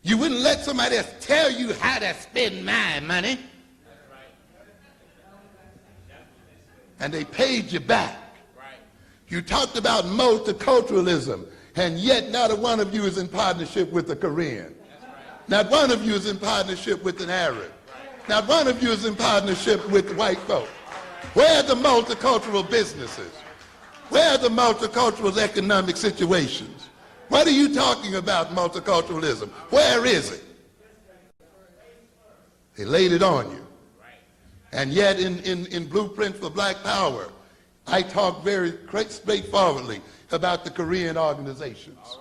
You wouldn't let somebody else tell you how to spend my money. And they paid you back. You talked about multiculturalism, and yet not a one of you is in partnership with a Korean. Not one of you is in partnership with an Arab. Not one of you is in partnership with white folk. Where are the multicultural businesses? Where are the multicultural economic situations? What are you talking about, multiculturalism? Where is it? They laid it on you. And yet in Blueprint for Black Power, I talk very straightforwardly about the Korean organizations.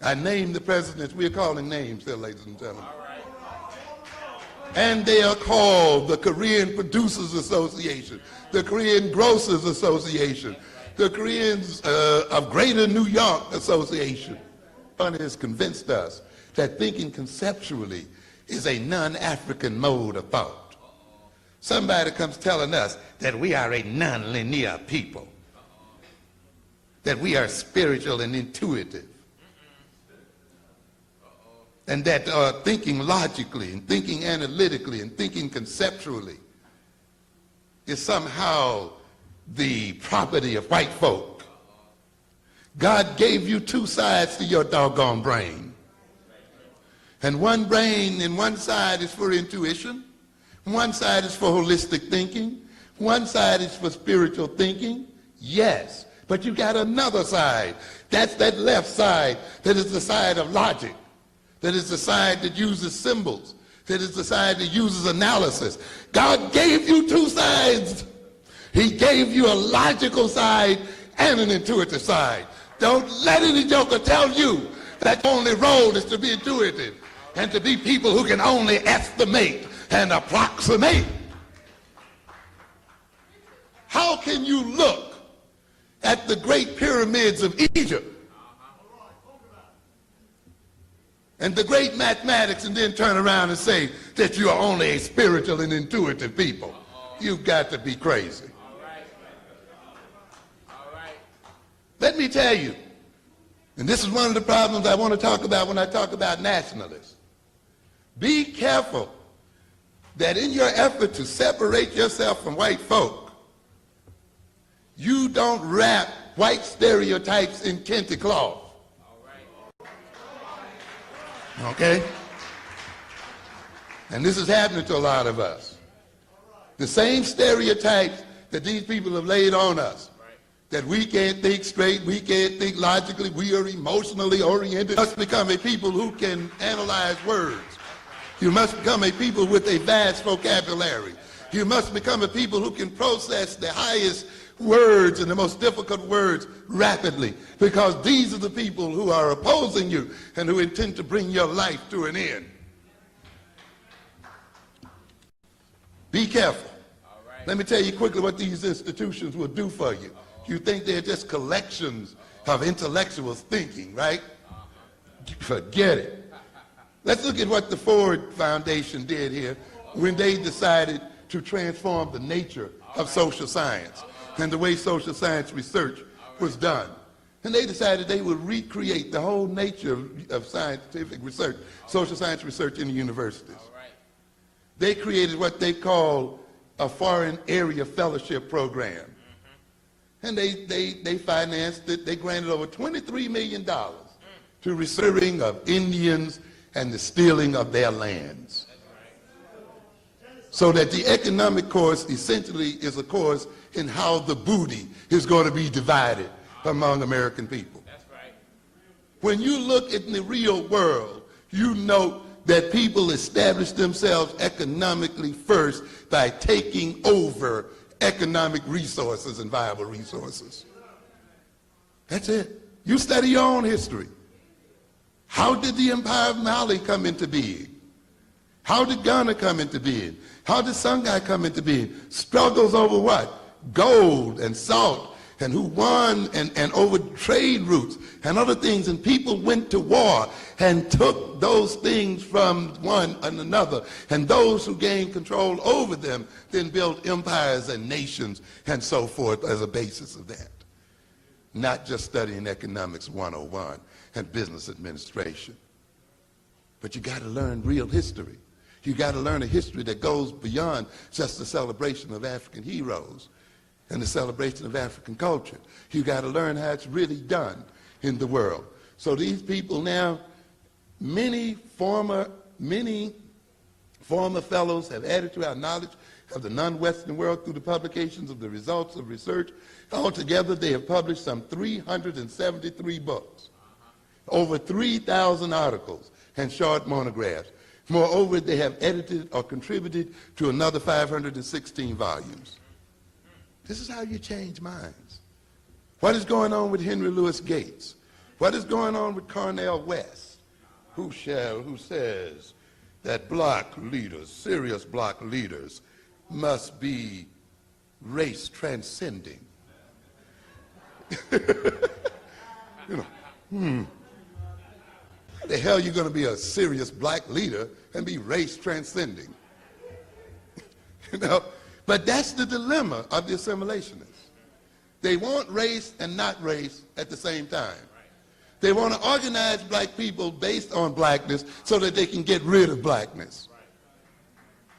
I named the presidents. We're calling names here, ladies and gentlemen. And they are called the Korean Producers Association, the Korean Grocers Association, the Koreans of Greater New York Association. One has convinced us that thinking conceptually is a non-African mode of thought. Somebody comes telling us that we are a non-linear people, that we are spiritual and intuitive, and that thinking logically and thinking analytically and thinking conceptually is somehow the property of white folk. God gave you two sides to your doggone brain. And one brain in one side is for intuition, one side is for holistic thinking, one side is for spiritual thinking. Yes, but you got another side. That's that left side that is the side of logic, that is the side that uses symbols, that is the side that uses analysis. God gave you two sides. He gave you a logical side and an intuitive side. Don't let any joker tell you that the only role is to be intuitive and to be people who can only estimate and approximate. How can you look at the great pyramids of Egypt and the great mathematics and then turn around and say that you are only a spiritual and intuitive people? You've got to be crazy. Let me tell you, and this is one of the problems I want to talk about when I talk about nationalists. Be careful that in your effort to separate yourself from white folk, you don't wrap white stereotypes in kente cloth. Okay? And this is happening to a lot of us. The same stereotypes that these people have laid on us, that we can't think straight, we can't think logically, we are emotionally oriented. You must become a people who can analyze words. You must become a people with a vast vocabulary. You must become a people who can process the highest words and the most difficult words rapidly, because these are the people who are opposing you and who intend to bring your life to an end. Be careful. Let me tell you quickly what these institutions will do for you. You think they're just collections of intellectuals thinking, right? Forget it. Let's look at what the Ford Foundation did here when they decided to transform the nature of social science and the way social science research was done. And they decided they would recreate the whole nature of scientific research, social science research in the universities. They created what they call a foreign area fellowship program. And they financed it. They granted over $23 million to researching of Indians and the stealing of their lands. So that the economic course essentially is a course in how the booty is going to be divided among American people. When you look at the real world, you note that people establish themselves economically first by taking over economic resources and viable resources. That's it. You study your own history. How did the Empire of Mali come into being? How did Ghana come into being? How did Songhai come into being? Struggles over what? Gold and salt, and who won, and over trade routes and other things, and people went to war and took those things from one and another, and those who gained control over them then built empires and nations and so forth as a basis of that. Not just studying economics 101 and business administration. But you got to learn real history. You got to learn a history that goes beyond just the celebration of African heroes and the celebration of African culture. You got to learn how it's really done in the world. So these people now, many former fellows have added to our knowledge of the non-Western world through the publications of the results of research. Altogether, they have published some 373 books, over 3,000 articles and short monographs. Moreover, they have edited or contributed to another 516 volumes. This is how you change minds. What is going on with Henry Louis Gates? What is going on with Cornel West? Who says that black leaders, serious black leaders, must be race transcending? How the hell are you going to be a serious black leader and be race transcending? But that's the dilemma of the assimilationists. They want race and not race at the same time. They want to organize black people based on blackness so that they can get rid of blackness.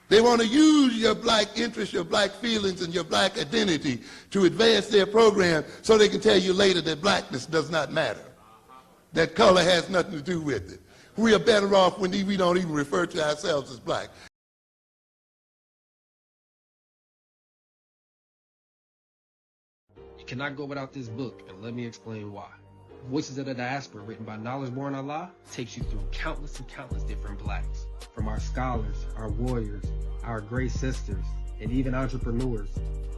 They want to use your black interests, your black feelings, and your black identity to advance their program so they can tell you later that blackness does not matter, that color has nothing to do with it. We are better off when we don't even refer to ourselves as black. You cannot go without this book, and let me explain why. Voices of the Diaspora, written by Knowledge Born Allah, takes you through countless and countless different blacks. From our scholars, our warriors, our great sisters, and even entrepreneurs.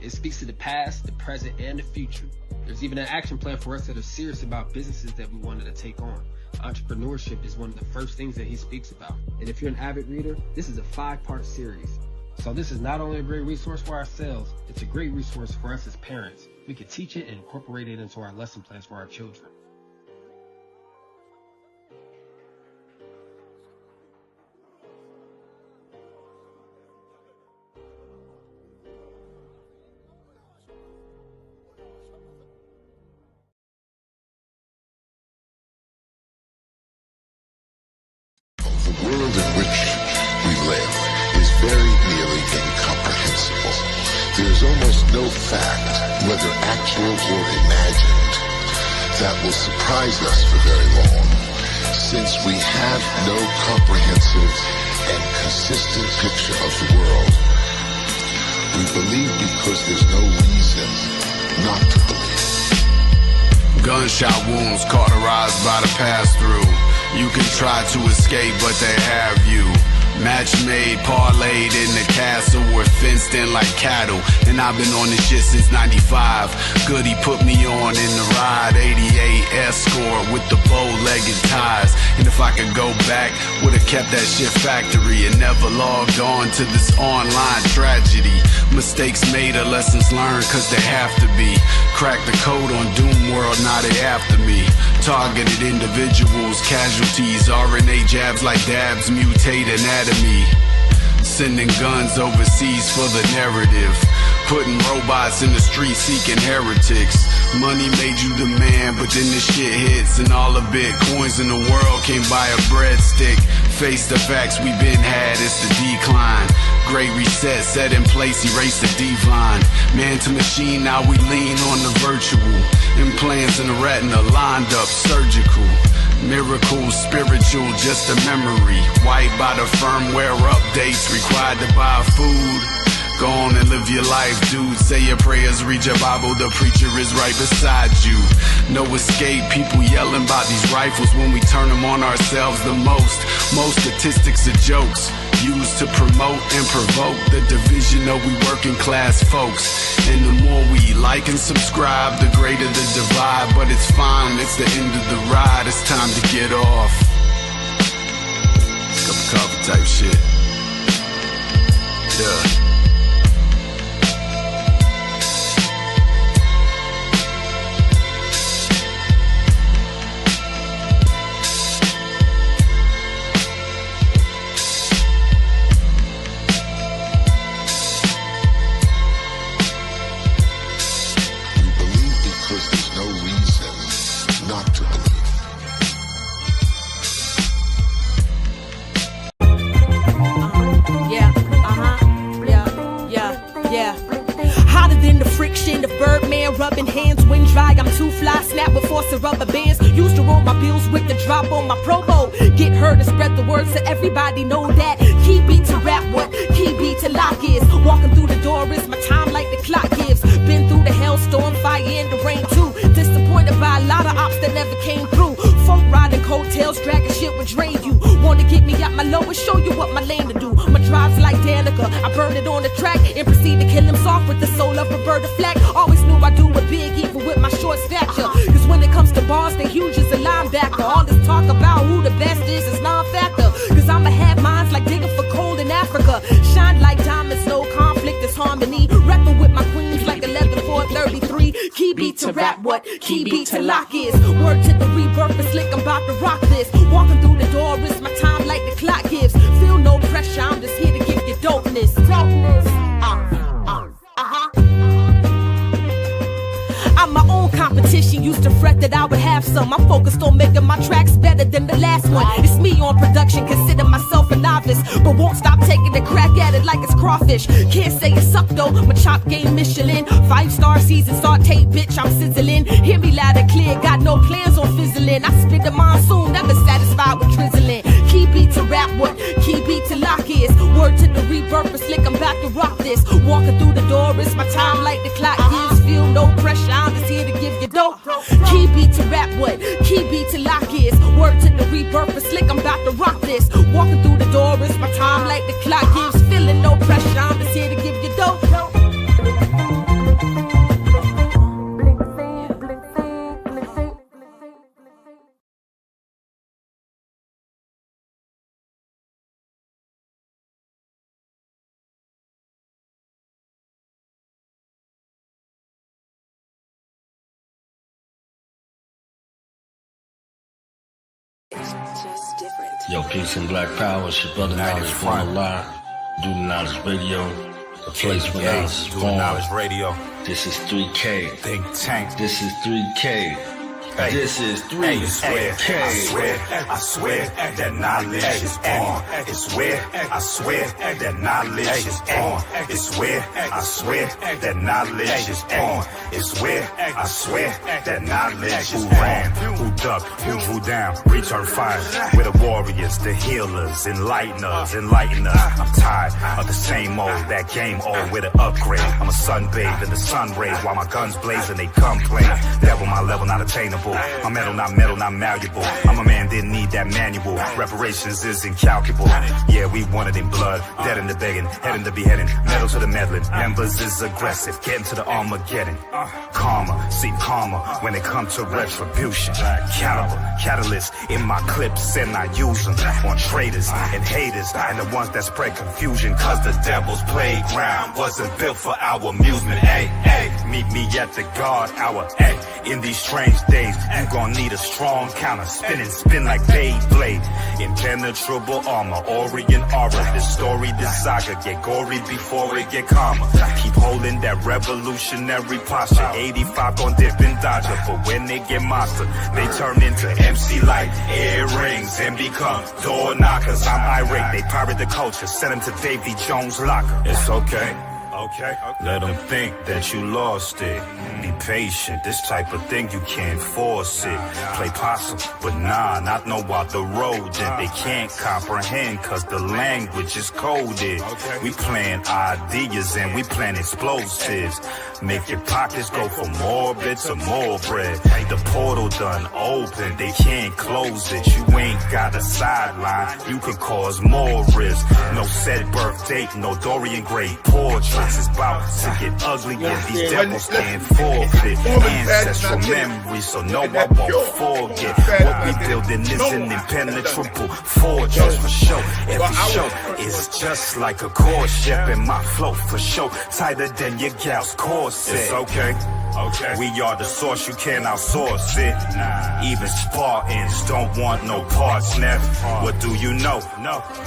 It speaks to the past, the present, and the future. There's even an action plan for us that are serious about businesses that we wanted to take on. Entrepreneurship is one of the first things that he speaks about. And if you're an avid reader, this is a 5-part series. So this is not only a great resource for ourselves, it's a great resource for us as parents. We can teach it and incorporate it into our lesson plans for our children. The world in which we live is very nearly incomprehensible. There is almost no fact, whether actual or imagined, that will surprise us for very long, since we have no comprehensive and consistent picture of the world. We believe because there's no reason not to believe. Gunshot wounds cauterized by the pass-through. You can try to escape, but they have you. Match made, parlayed in the castle. We're fenced in like cattle, and I've been on this shit since 95. Goody put me on in the ride, 88 Escort with the bow-legged ties. And if I could go back, would've kept that shit factory and never logged on to this online tragedy. Mistakes made are lessons learned, cause they have to be. Crack the code on Doom World, now they after me. Targeted individuals, casualties, RNA jabs like dabs, mutate anatomy. Sending guns overseas for the narrative. Putting robots in the street seeking heretics. Money made you the man, but then this shit hits, and all the bitcoins in the world can't buy a breadstick. Face the facts we been had, it's the decline. Great reset set in place, erase the divine. Man to machine, now we lean on the virtual. Implants in the retina lined up, surgical. Miracles, spiritual, just a memory. Wiped by the firmware updates, required to buy food. Go on and live your life, dude. Say your prayers, read your Bible, the preacher is right beside you. No escape, people yelling about these rifles when we turn them on ourselves the most. Most statistics are jokes, used to promote and provoke the division of we working class folks. And the more we like and subscribe, the greater the divide. But it's fine, it's the end of the ride, it's time to get off. Cup of coffee type shit. Yeah. Hotter than the friction of Birdman, rubbing hands, wind dry, I'm too fly, snap with force of rubber bands. Used to roll my bills with the drop on my promo. Get heard and spread the word so everybody know that. Key beat to rap, what key beat to lock is. Walking through the door is my time like the clock gives. Been through the hailstorm, fire and the rain too. Disappointed by a lot of ops that never came through. Folk riding coattails, dragging shit would drain you. Wanna get me out my low and show you what my lane to do. My drive's like Danica, I burn it on the track and proceed to kill him soft with the soul of Roberta Flack. Always knew I do it big even with my short stature. Cause when it comes to bars, they huge as a linebacker. All this talk about who the best is non-factor. Cause I'ma have minds like digging for coal in Africa. Shine like diamonds, no conflict, it's harmony. Rapping with my queens like 11-4-33. Key beat to rap, what key beat to lock is. Word to the rebirth, it's slick, I'm about to rock this. Walking through the door, it's my time like the clock gives. Feel no pressure, I'm just here to give you dopeness. I'm my own competition, used to fret that I would have some. I'm focused on making my tracks better than the last one. It's me on production, consider myself a novice, but won't stop taking a crack at it like it's crawfish. Can't say it sucked though, my chop game Michelin. 5-star season, saute bitch, I'm sizzling. Hear me loud and clear, got no plans on fizzling. I spit the monsoon, never satisfied with drizzling. Key beat to rap, what key beat to lock is. Word to the rebirth, it's slick, I'm about to rock this. Walking through the door, it's my time like the clock gives. Feel no pressure, I'm just here to give you dope. Key beat to rap, what key beat to lock is. Word to the rebirth, it's slick, I'm about to rock this. Walking through the door, it's my time like the clock gives. Feeling no pressure, I'm just here to give you dope. Yo, peace and black power. It's your brother Knowledge Born Alive. Do the Knowledge Radio. The place where knowledge is born. Knowledge Radio. This is 3K. Think tank. This is 3K. Hey. This is 3K. I swear that knowledge is born. It's where I swear that knowledge is born. It's where I swear that knowledge is born. It's where I swear that knowledge is ran, who ducked, who drew down, return fire. We're the warriors, the healers, enlighten us. I'm tired of the same old, that game old with an upgrade. I'm a sunbathed in the sun rays while my guns blazing, they complain. Level my level not attainable. My metal not malleable. I'm a man, didn't need that manual. Reparations is incalculable. Yeah, we want it in blood, dead in the begging, head in the beheading, metal to the meddling. Members is aggressive, getting to the Armageddon. Karma, seem calmer when it comes to retribution. Caliber, catalyst in my clips and I use them on traitors and haters and the ones that spread confusion. Cause the devil's playground wasn't built for our amusement. Hey, meet me at the guard hour. Hey, in these strange days, you gon' need a strong counter. Spin like Beyblade. Impenetrable armor, Orient aura. This story, this saga get gory before it get calmer. Keep holding that revolutionary posture. 85 gon' dip and dodger, but when they get monster, they turn into MC Light, earrings, and become door knockers. I'm irate, they pirate the culture, send them to Davy Jones' locker. It's okay. Let them think that you lost it. Be patient, this type of thing you can't force it. Play possum, but nah, not know about the road. And they can't comprehend cause the language is coded. We plant ideas and we plant explosives. Make your pockets go for more bits or more bread. The portal done open, they can't close it. You ain't got a sideline, you can cause more risk. No set birth date, no Dorian Gray portraits. It's about to get ugly and these devils can't forfeit. Ancestral memories, so no, I won't forget. What we building is an impenetrable fortress for sure. Every show is just like a core ship, and my flow for sure tighter than your gal's corset. It's okay. Okay. We are the source, you can't outsource it. Even Spartans don't want no parts, never. What do you know?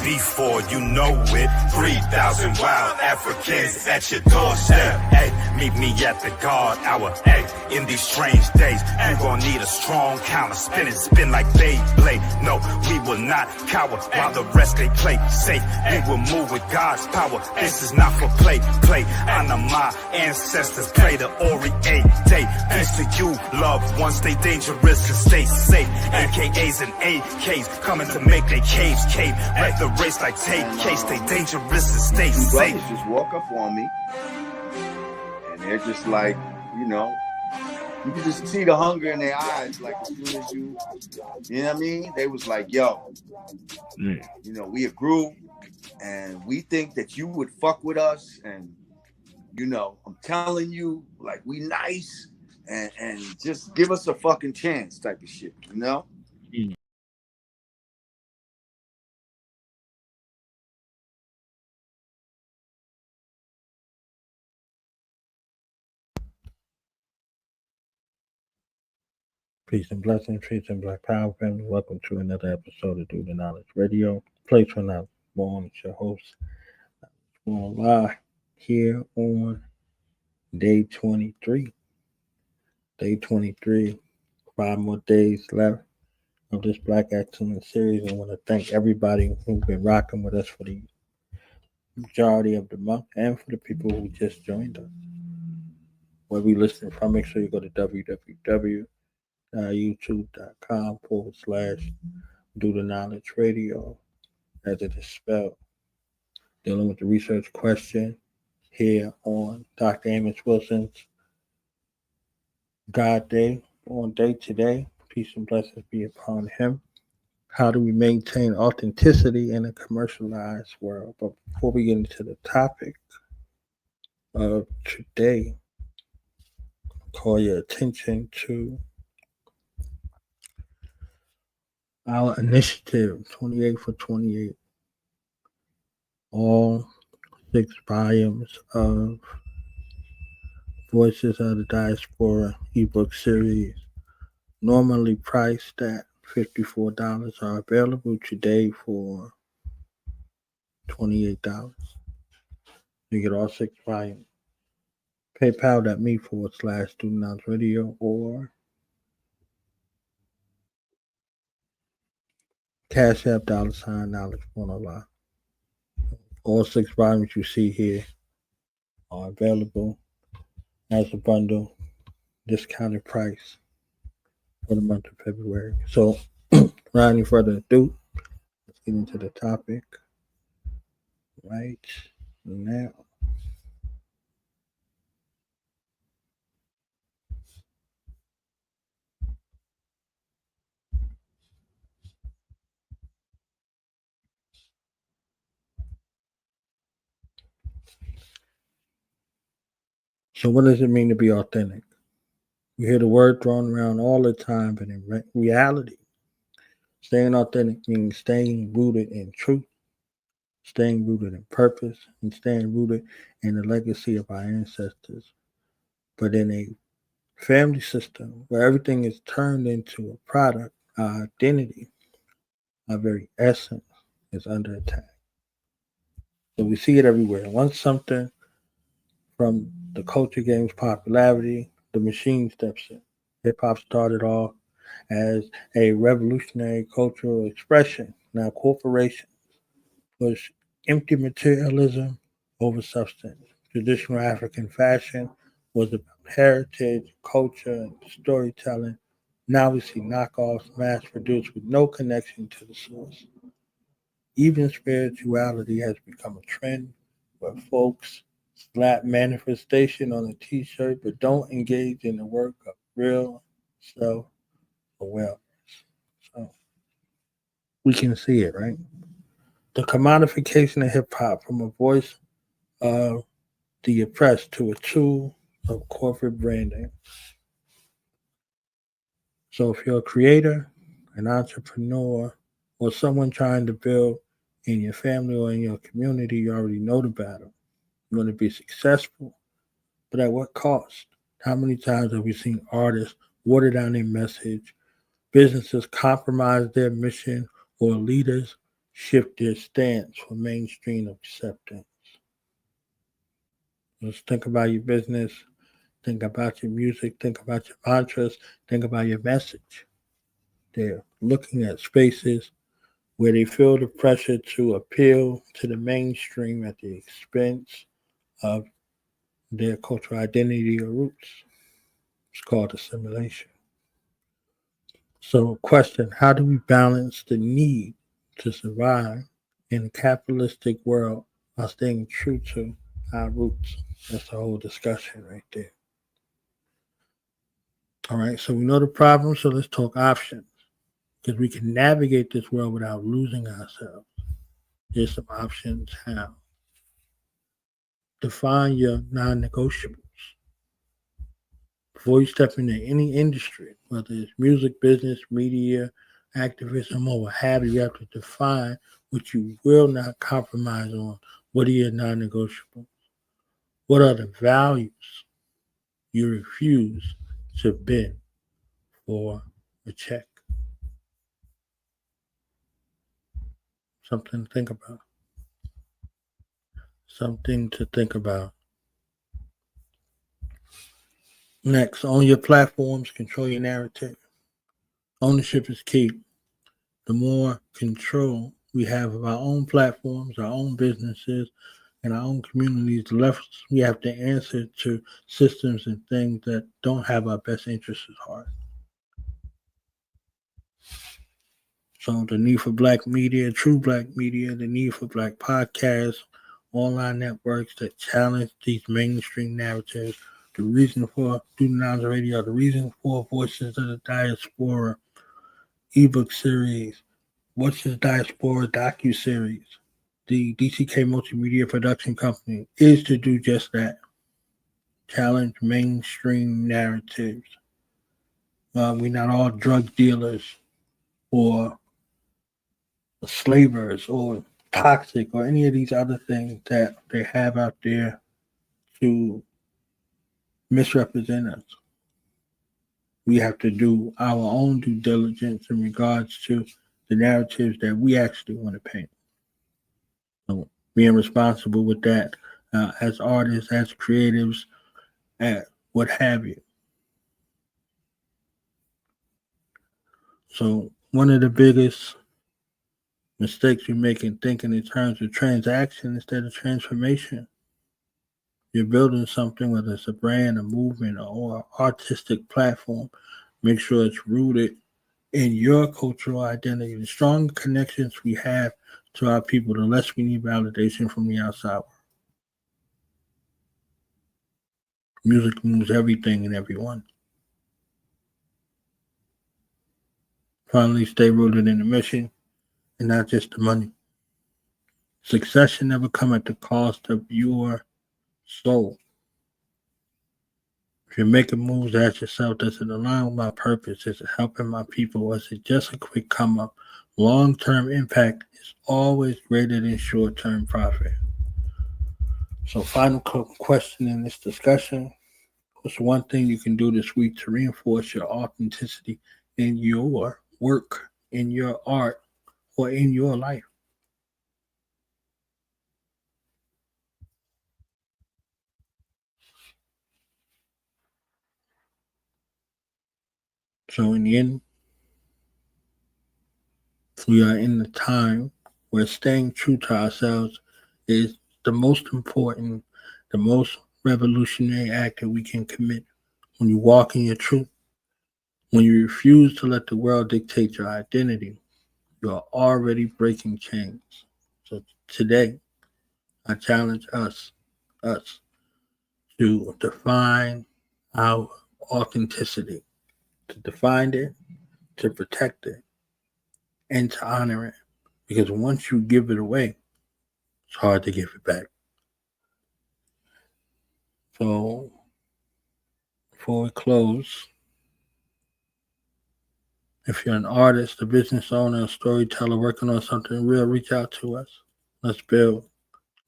Before you know it, 3,000 wild Africans at your doorstep. Hey, meet me at the guard hour. Hey, in these strange days, you gon' need a strong counter. Spin like Beyblade. No, we will not cower while the rest they play safe. We will move with God's power. This is not for play. Honor my ancestors, play the Ori day. Peace to you, loved ones, stay dangerous and stay safe. AKAs and AKs coming to make their caves cave. Wreck the race like take case, stay dangerous and stay These safe. brothers just walk up on me, and they're just like, you know, you can just see the hunger in their eyes. Like as soon as you know what I mean? They was like, yo, you know, we a group, and we think that you would fuck with us, and you know, I'm telling you, like, we nice, and just give us a fucking chance type of shit, you know? Peace and blessings, peace and black power family. Welcome to another episode of Do the Knowledge Radio. Place where not born. It's your host, live here on day 23. Day 23. 5 more days left of this Black Excellence series. I want to thank everybody who's been rocking with us for the majority of the month and for the people who just joined us. Where we listen from, make sure you go to www.youtube.com/Do the Knowledge Radio, as it is spelled. Dealing with the research question here on Dr. Amos Wilson's God Day, on day today. Peace and blessings be upon him. How do we maintain authenticity in a commercialized world? But before we get into the topic of today, call your attention to our initiative, 28 for 28. All 6 volumes of Voices of the Diaspora ebook series, normally priced at $54, are available today for $28. You get all 6 volumes. PayPal.me/StudentKnowledgeRadio or Cash App $Knowledge. All 6 volumes you see here are available as a bundle, discounted price for the month of February. So, without any further ado, let's get into the topic right now. So, what does it mean to be authentic? You hear the word thrown around all the time, but in reality, staying authentic means staying rooted in truth, staying rooted in purpose, and staying rooted in the legacy of our ancestors. But in a family system where everything is turned into a product, our identity, our very essence, is under attack. So we see it everywhere. Once something from the culture gains popularity, the machine steps in. Hip hop started off as a revolutionary cultural expression. Now corporations push empty materialism over substance. Traditional African fashion was about heritage, culture, and storytelling. Now we see knockoffs mass produced with no connection to the source. Even spirituality has become a trend where folks slap manifestation on a t-shirt but don't engage in the work of real self-awareness. So we can see it, right? The commodification of hip-hop from a voice of the oppressed to a tool of corporate branding. So if you're a creator, an entrepreneur, or someone trying to build in your family or in your community, you already know the battle. You want to be successful, but at what cost? How many times have we seen artists water down their message, businesses compromise their mission, or leaders shift their stance for mainstream acceptance? Just think about your business, think about your music, think about your mantras, think about your message. They're looking at spaces where they feel the pressure to appeal to the mainstream at the expense of their cultural identity or roots. It's called assimilation. So, question: how do we balance the need to survive in a capitalistic world while staying true to our roots? That's the whole discussion right there. All right, so we know the problem, so let's talk options because we can navigate this world without losing ourselves. Here's some options how. Define your non negotiables. Before you step into any industry, whether it's music, business, media, activism, or what have you have to define what you will not compromise on. What are your non negotiables? What are the values you refuse to bend for a check? Something to think about. Something to think about. Next, own your platforms, control your narrative. Ownership is key. The more control we have of our own platforms, our own businesses, and our own communities, the less we have to answer to systems and things that don't have our best interests at heart. So the need for black media, true black media, the need for black podcasts, online networks that challenge these mainstream narratives, the reason for Student Radio, the reason for Voices of the Diaspora ebook series, What's This Diaspora docu-series, the DCK Multimedia Production Company, is to do just that. Challenge mainstream narratives. We're not all drug dealers or slavers or toxic or any of these other things that they have out there to misrepresent us. We have to do our own due diligence in regards to the narratives that we actually want to paint. So being responsible with that as artists, as creatives, what have you. So one of the biggest mistakes we make in thinking in terms of transaction instead of transformation. You're building something, whether it's a brand, a movement, or an artistic platform. Make sure it's rooted in your cultural identity. The stronger connections we have to our people, the less we need validation from the outside. Music moves everything and everyone. Finally, stay rooted in the mission and not just the money. Success should never come at the cost of your soul. If you're making moves, ask yourself, does it align with my purpose? Is it helping my people? Or is it just a quick come up? Long-term impact is always greater than short-term profit. So final question in this discussion. What's one thing you can do this week to reinforce your authenticity in your work, in your art, or in your life? So in the end, we are in the time where staying true to ourselves is the most important, the most revolutionary act that we can commit. When you walk in your truth, when you refuse to let the world dictate your identity, you are already breaking chains. So today, I challenge us to define our authenticity, to define it, to protect it, and to honor it. Because once you give it away, it's hard to give it back. So before we close, if you're an artist, a business owner, a storyteller working on something real, reach out to us. Let's build.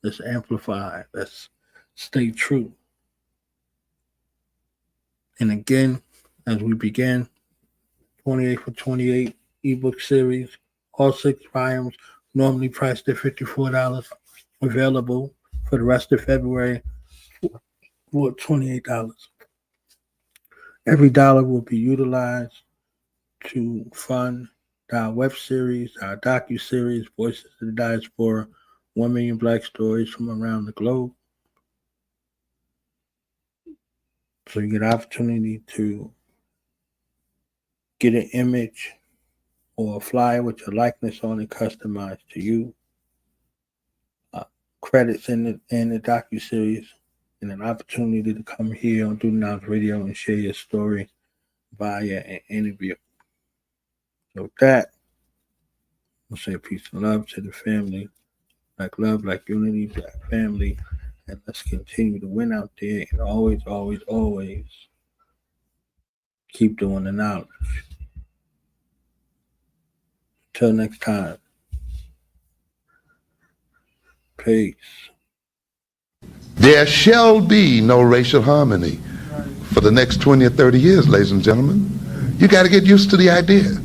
Let's amplify. Let's stay true. And again, as we begin 28 for 28 ebook series, all 6 volumes normally priced at $54, available for the rest of February for $28. Every dollar will be utilized to fund our web series, our docu-series, Voices of the Diaspora, 1 Million Black Stories from around the globe. So you get an opportunity to get an image or a flyer with your likeness on it customized to you. Credits in the docu-series, and an opportunity to come here on Do Now's Radio and share your story via an interview. So with that, I'll say peace and love to the family. Black love, black unity, black family. And let's continue to win out there and always, always, always keep doing the knowledge. Till next time. Peace. There shall be no racial harmony for the next 20 or 30 years, ladies and gentlemen. You got to get used to the idea.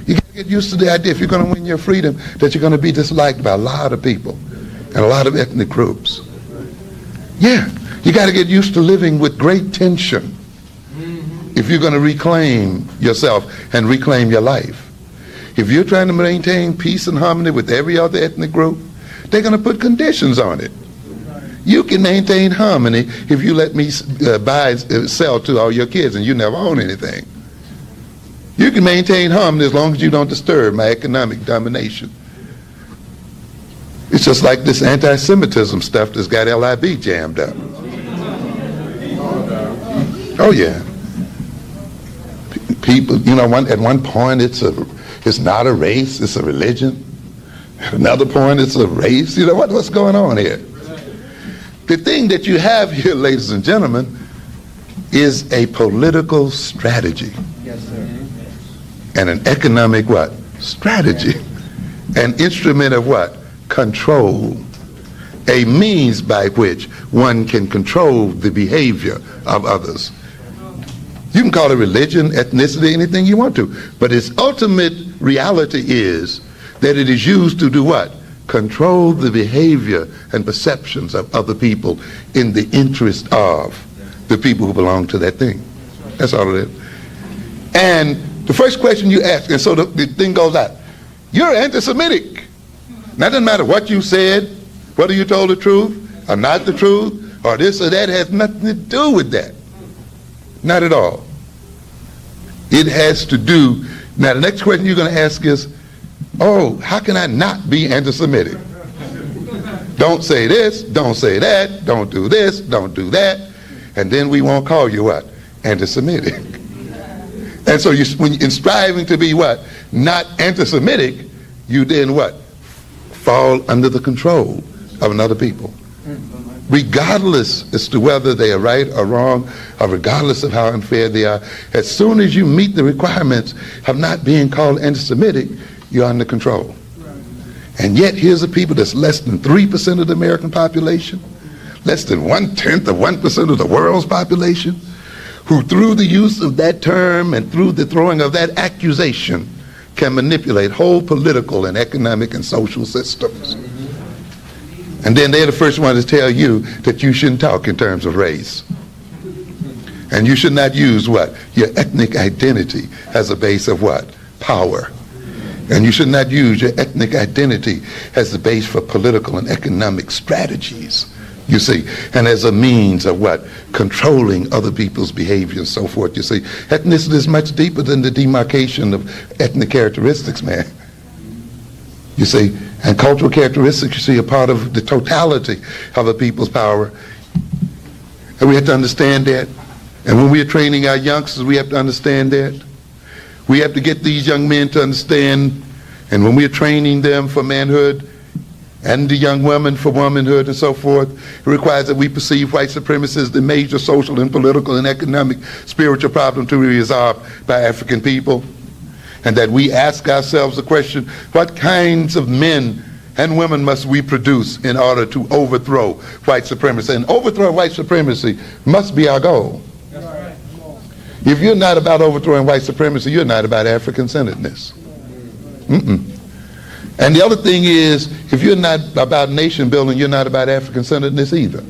You got to get used to the idea, if you're going to win your freedom, that you're going to be disliked by a lot of people and a lot of ethnic groups. Yeah, you got to get used to living with great tension if you're going to reclaim yourself and reclaim your life. If you're trying to maintain peace and harmony with every other ethnic group, they're going to put conditions on it. You can maintain harmony if you let me sell to all your kids and you never own anything. You can maintain harmony as long as you don't disturb my economic domination. It's just like this anti-Semitism stuff that's got LIB jammed up. Oh yeah. People, you know, at one point it's not a race, it's a religion. At another point it's a race. You know, what's going on here? The thing that you have here, ladies and gentlemen, is a political strategy. Yes, sir. And an economic what? Strategy. An instrument of what? Control. A means by which one can control the behavior of others. You can call it religion, ethnicity, anything you want to, but its ultimate reality is that it is used to do what? Control the behavior and perceptions of other people in the interest of the people who belong to that thing. That's all it is. And the first question you ask, and so the thing goes out, you're anti-Semitic. Now it doesn't matter what you said, whether you told the truth or not the truth, or this or that, has nothing to do with that. Not at all. It has to do, now the next question you're going to ask is, oh, how can I not be anti-Semitic? Don't say this, don't say that, don't do this, don't do that, and then we won't call you what? Anti-Semitic. And so when in striving to be what? Not anti-Semitic, you then what? Fall under the control of another people. Regardless as to whether they are right or wrong, or regardless of how unfair they are, as soon as you meet the requirements of not being called anti-Semitic, you're under control. And yet here's a people that's less than 3% of the American population, less than 1/10 of 1% of the world's population, who through the use of that term and through the throwing of that accusation can manipulate whole political and economic and social systems. And then they're the first one to tell you that you shouldn't talk in terms of race. And you should not use what? Your ethnic identity as a base of what? Power. And you should not use your ethnic identity as the base for political and economic strategies, you see, and as a means of what? Controlling other people's behavior and so forth, you see. Ethnicity is much deeper than the demarcation of ethnic characteristics, man. You see, and cultural characteristics, you see, are part of the totality of a people's power. And we have to understand that. And when we are training our youngsters, we have to understand that. We have to get these young men to understand, and when we are training them for manhood, and the young women for womanhood and so forth, it requires that we perceive white supremacy as the major social and political and economic spiritual problem to be resolved by African people. And that we ask ourselves the question, what kinds of men and women must we produce in order to overthrow white supremacy? And overthrow white supremacy must be our goal. If you're not about overthrowing white supremacy, you're not about African-centeredness. And the other thing is, if you're not about nation building, you're not about African-centeredness either.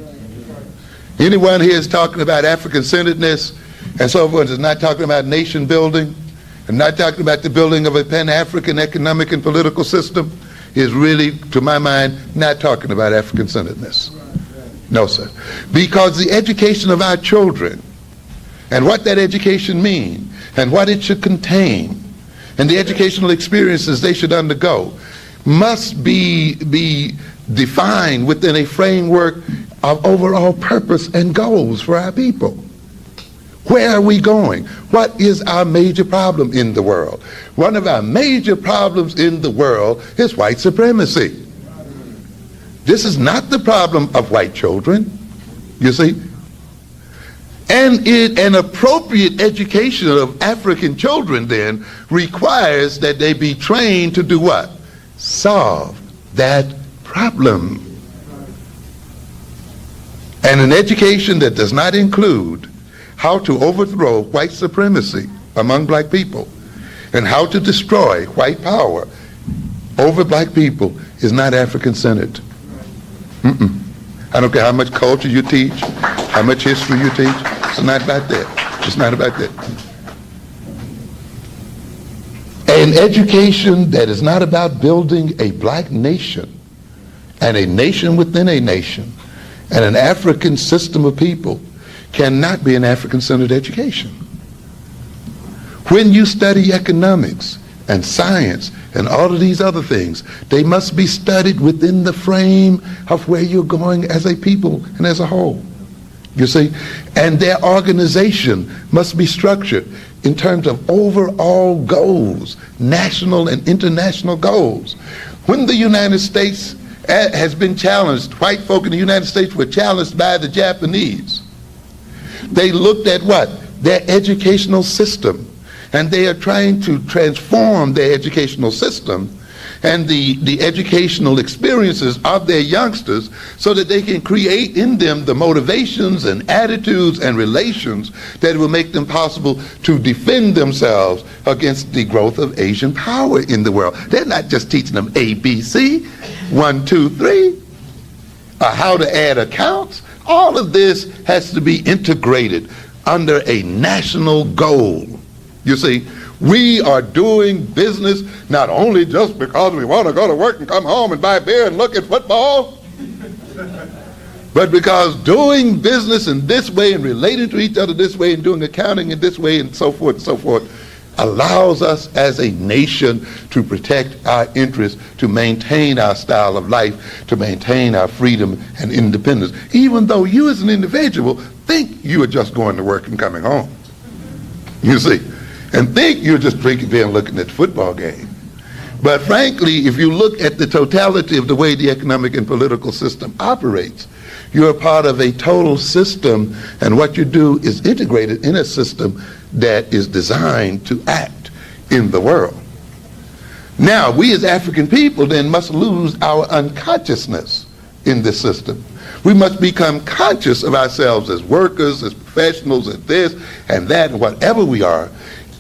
Anyone here is talking about African-centeredness and so forth is not talking about nation building and not talking about the building of a Pan-African economic and political system is really, to my mind, not talking about African-centeredness. No, sir. Because the education of our children and what that education means and what it should contain and the educational experiences they should undergo must be defined within a framework of overall purpose and goals for our people. Where are we going? What is our major problem in the world? One of our major problems in the world is white supremacy. This is not the problem of white children, you see. And an appropriate education of African children then requires that they be trained to do what? Solve that problem. And an education that does not include how to overthrow white supremacy among black people and how to destroy white power over black people is not African-centered. I don't care how much culture you teach, how much history you teach. It's not about that. It's not about that. An education that is not about building a black nation and a nation within a nation and an African system of people cannot be an African-centered education. When you study economics and science and all of these other things, they must be studied within the frame of where you're going as a people and as a whole. You see? And their organization must be structured in terms of overall goals, national and international goals. When the United States has been challenged, white folk in the United States were challenged by the Japanese. They looked at what? Their educational system. And they are trying to transform their educational system and the educational experiences of their youngsters so that they can create in them the motivations and attitudes and relations that will make them possible to defend themselves against the growth of Asian power in the world. They're not just teaching them ABC, 1, 2, 3, or how to add accounts. All of this has to be integrated under a national goal. You see, we are doing business not only just because we want to go to work and come home and buy beer and look at football, but because doing business in this way and relating to each other this way and doing accounting in this way and so forth allows us as a nation to protect our interests, to maintain our style of life, to maintain our freedom and independence, even though you as an individual think you are just going to work and coming home. You see, and think you're just drinking beer and looking at the football game. But frankly, if you look at the totality of the way the economic and political system operates, you're a part of a total system, and what you do is integrated in a system that is designed to act in the world. Now, we as African people then must lose our unconsciousness in this system. We must become conscious of ourselves as workers, as professionals, as this and that, and whatever we are,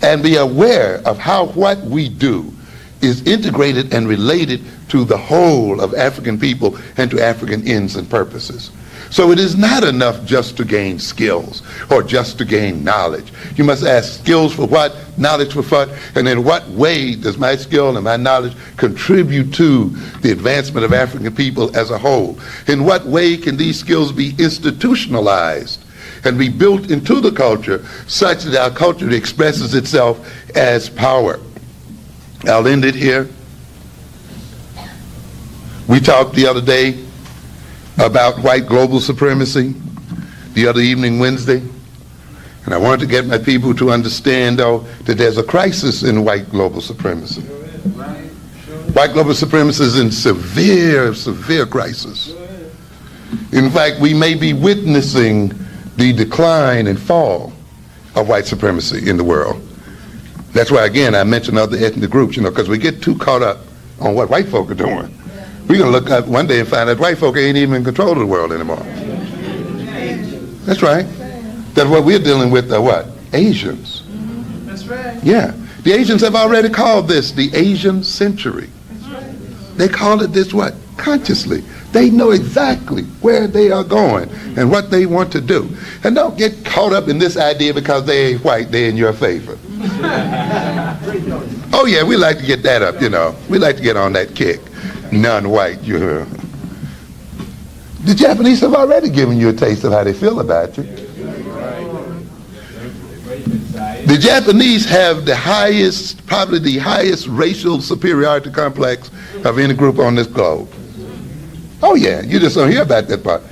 and be aware of how what we do is integrated and related to the whole of African people and to African ends and purposes. So it is not enough just to gain skills or just to gain knowledge. You must ask skills for what, knowledge for what, and in what way does my skill and my knowledge contribute to the advancement of African people as a whole? In what way can these skills be institutionalized and be built into the culture such that our culture expresses itself as power? I'll end it here. We talked the other day about white global supremacy, the other evening, Wednesday, and I wanted to get my people to understand, though, that there's a crisis in white global supremacy. White global supremacy is in severe, severe crisis. In fact, we may be witnessing the decline and fall of white supremacy in the world. That's why, again, I mentioned other ethnic groups, because we get too caught up on what white folk are doing. We're going to look up one day and find that white folk ain't even in control of the world anymore. That's right. That what we're dealing with are what? Asians. That's right. Yeah. The Asians have already called this the Asian century. They call it this what? Consciously. They know exactly where they are going and what they want to do. And don't get caught up in this idea because they ain't white, they're in your favor. Oh yeah, we like to get that up, you know. We like to get on that kick. Non-white, you know. The Japanese have already given you a taste of how they feel about you. The Japanese have the highest, probably the highest racial superiority complex of any group on this globe. Oh yeah, you just don't hear about that part.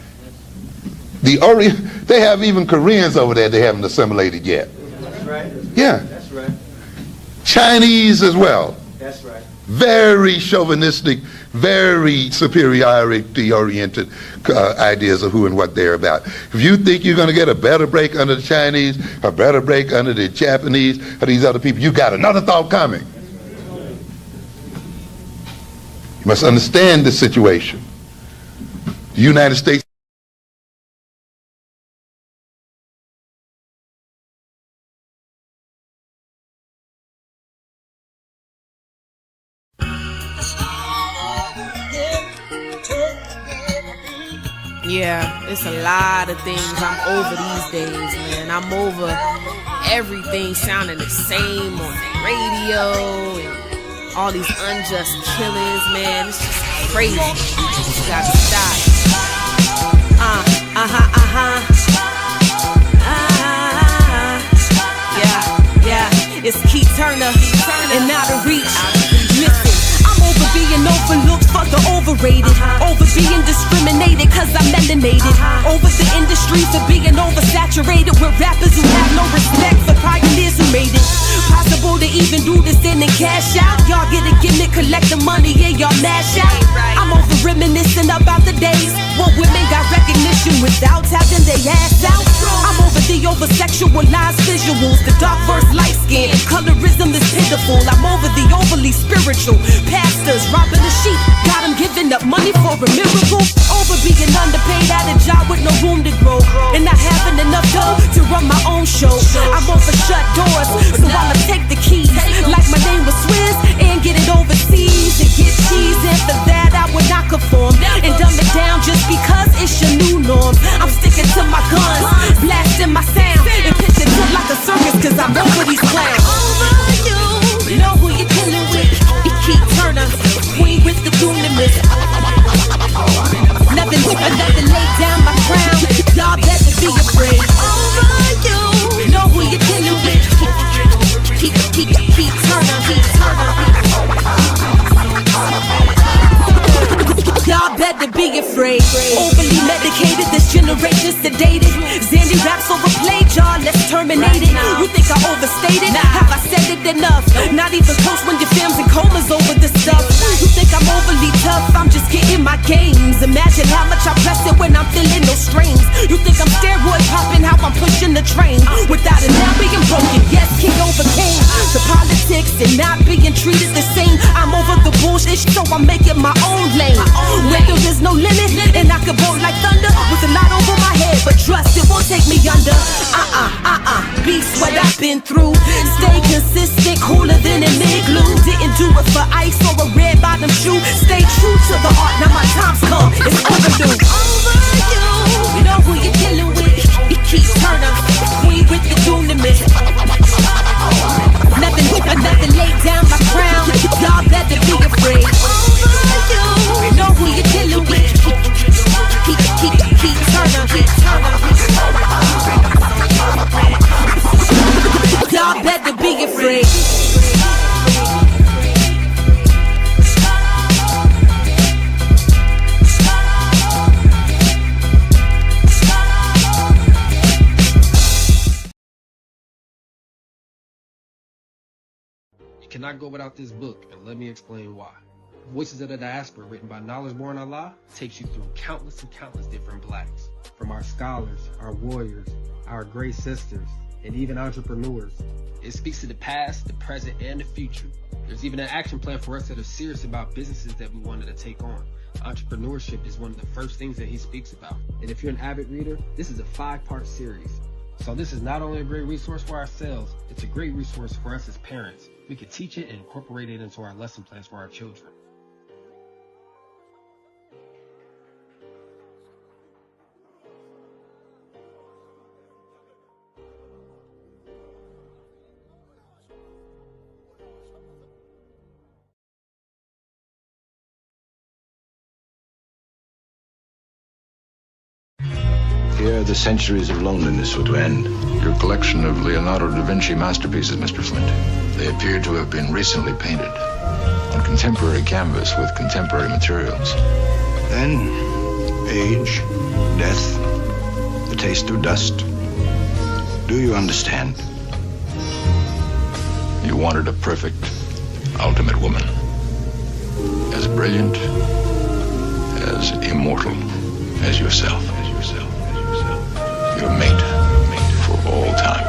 They have even Koreans over there they haven't assimilated yet. That's right. Yeah. That's right. Chinese as well. That's right. Very chauvinistic, very superiority-oriented ideas of who and what they're about. If you think you're going to get a better break under the Chinese, a better break under the Japanese, or these other people, you got another thought coming. You must understand the situation. The United States Yeah, it's a lot of things I'm over these days, man. I'm over everything sounding the same on the radio and all these unjust killings, man. It's just crazy. You gotta stop. Yeah, it's Keith Turner and Out of Reach. Listen, I'm over being overlooked, fuck the overrated. Over being discriminated cause I'm melanated. Over the industry for being oversaturated with rappers who have no respect for pioneers who made it possible to even do this in and cash out. Y'all get a gimmick, collect the money, and y'all mash out. I'm over reminiscing about the days when women got recognition without having their ass out. I'm over the over-sexualized visuals, the dark versus light skin. Colorism is pitiful. I'm over the overly spiritual pastors robbing the sheep. Got them giving up money for a miracle. Over being underpaid at a job with no room to grow, and not having enough dough to run my own show. I'm over shut doors, so I'ma take the keys like my name was Swizz and get it overseas and get cheese. And for that I would not conform and dumb it down just because it's your new norm. I'm sticking to my guns, blasting my sound and pitching it like a circus cause I'm over these clowns. Over you know who you're dealing with. Keith Turner, queen with the dunamis. Nothing lay down my crown. Y'all better be afraid. Over you know who you're dealing with. Keith Turner, y'all better be afraid. Overly medicated, this generation's sedated. Zandy raps overplayed, y'all, let's terminate it. You think I overstated? Have I said it enough? Not even close when your fam's in comas over this stuff. You think I'm overly tough? I'm just getting my gains. Imagine how much I press it when I'm feeling no strings. You think I'm steroid popping, how I'm pushing the train without it now being broken. Yes, king overcame the politics and not being treated the same. I'm over the bullshit, so I'm making my own lane. Where there's no limit, and I can bolt like thunder with a lot over my head, but trust it won't take me under. Beast what I've been through. Stay consistent, cooler than an igloo. Didn't do it for ice or a red bottom shoe. Stay true to the art, now my time's come. It's overdue. Over you know who you're dealing with. Keith Turner, queen with the dunamis. Nothing lay down my crown. Y'all better be afraid. Over you know who you're dealing with. Keith Turner. Y'all better be afraid. You cannot go without this book, and let me explain why. Voices of the Diaspora, written by Knowledge Born Allah, takes you through countless and countless different blacks. From our scholars, our warriors, our great sisters, and even entrepreneurs. It speaks to the past, the present, and the future. There's even an action plan for us that are serious about businesses that we wanted to take on. Entrepreneurship is one of the first things that he speaks about. And if you're an avid reader, this is a 5-part series. So this is not only a great resource for ourselves, it's a great resource for us as parents. We can teach it and incorporate it into our lesson plans for our children. Here, the centuries of loneliness were to end. Your collection of Leonardo da Vinci masterpieces, Mr. Flint. They appear to have been recently painted on contemporary canvas with contemporary materials. Then, age, death, the taste of dust. Do you understand? You wanted a perfect, ultimate woman. As brilliant, as immortal as yourself. Your mate for all time.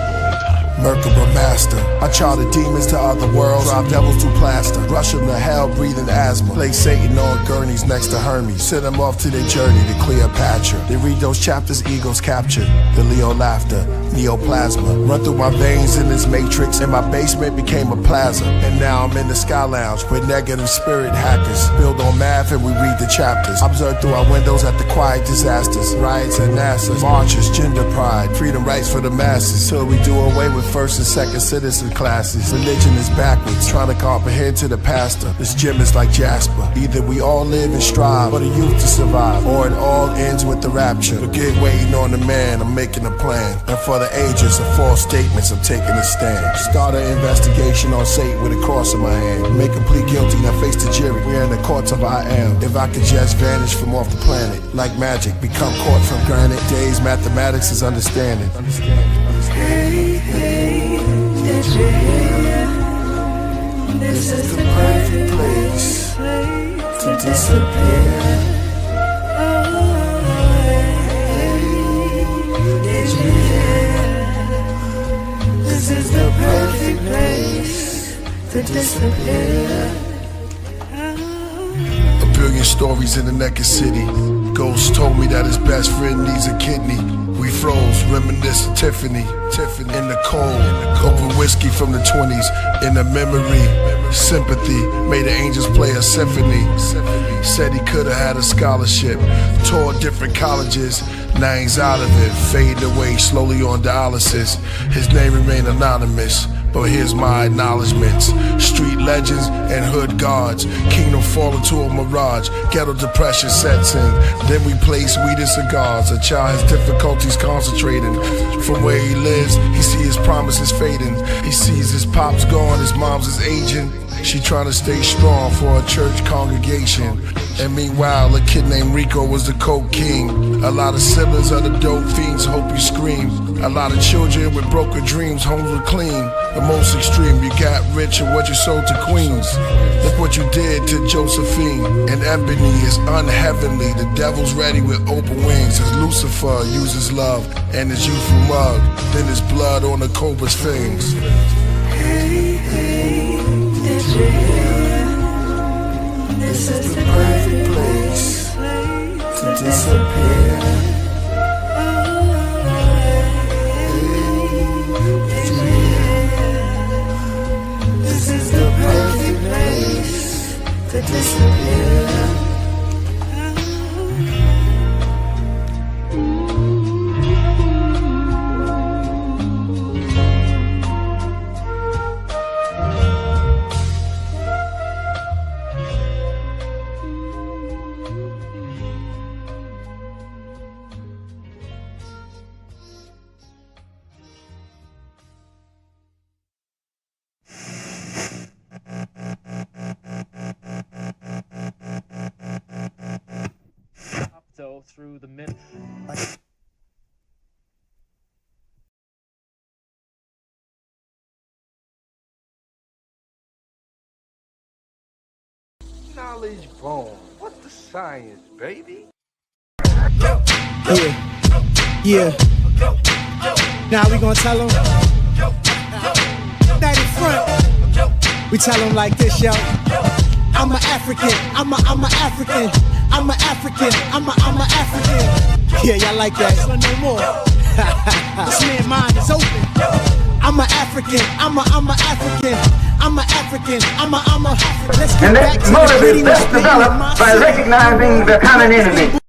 Merkaba master, I charter demons to other worlds, drive devils to plaster, rush them to hell, breathing asthma, place Satan on gurneys next to Hermes, send them off to their journey to Cleopatra. They read those chapters, egos captured, the Leo laughter, neoplasma, run through my veins in this matrix, and my basement became a plaza, and now I'm in the Sky Lounge with negative spirit hackers, build on math and we read the chapters, observe through our windows at the quiet disasters, riots at NASA, marches, gender pride, freedom rights for the masses, till we do away with first and second citizen classes. Religion is backwards, trying to comprehend to the pastor. This gym is like Jasper. Either we all live and strive for the youth to survive, or it all ends with the rapture. Forget waiting on the man, I'm making a plan. And for the ages of false statements, I'm taking a stand. Start an investigation on Satan with a cross in my hand. Make him plead guilty, now face the jury. We're in the courts of I am. If I could just vanish from off the planet, like magic, become caught from granite. Days, mathematics is understanding. Hey, hey, did you hear? This is the perfect place to disappear. Oh, hey, did you hear? This is the perfect place to disappear. A billion stories in the naked city. Ghost told me that his best friend needs a kidney. We froze, reminisce of Tiffany in the cold, open whiskey from the 20s, in the memory, sympathy, made the angels play a symphony, said he could've had a scholarship, toured different colleges, now he's out of it, fading away slowly on dialysis, his name remained anonymous. But here's my acknowledgements. Street legends and hood guards. Kingdom fall into a mirage. Ghetto depression sets in. Then we place weed and cigars. A child has difficulties concentrating. From where he lives, he sees his promises fading. He sees his pops gone, his mom's is aging. She trying to stay strong for a church congregation. And meanwhile, a kid named Rico was the coke king. A lot of siblings are the dope fiends, hope you scream. A lot of children with broken dreams, homes were clean. The most extreme, you got rich and what you sold to queens. Look what you did to Josephine. And Ebony is unheavenly. The devil's ready with open wings. As Lucifer uses love and his youthful mug. Then his blood on the cobra's fangs. Hey, hey, did you hear? This is the perfect place to disappear. This is the perfect place to disappear. Through the mid. Knowledge bomb. What's the science, baby? Yeah. Now we gonna tell them. Back in front. We tell them like this, yo. I'm an African. I'm a African. I'm an African. I'm a African. Yeah, y'all like that. So no more. This man's mind is open. I'm an African, I'm a African, I'm a African, I'm a. Let's get And back that to motive the is best developed by recognizing the common enemy.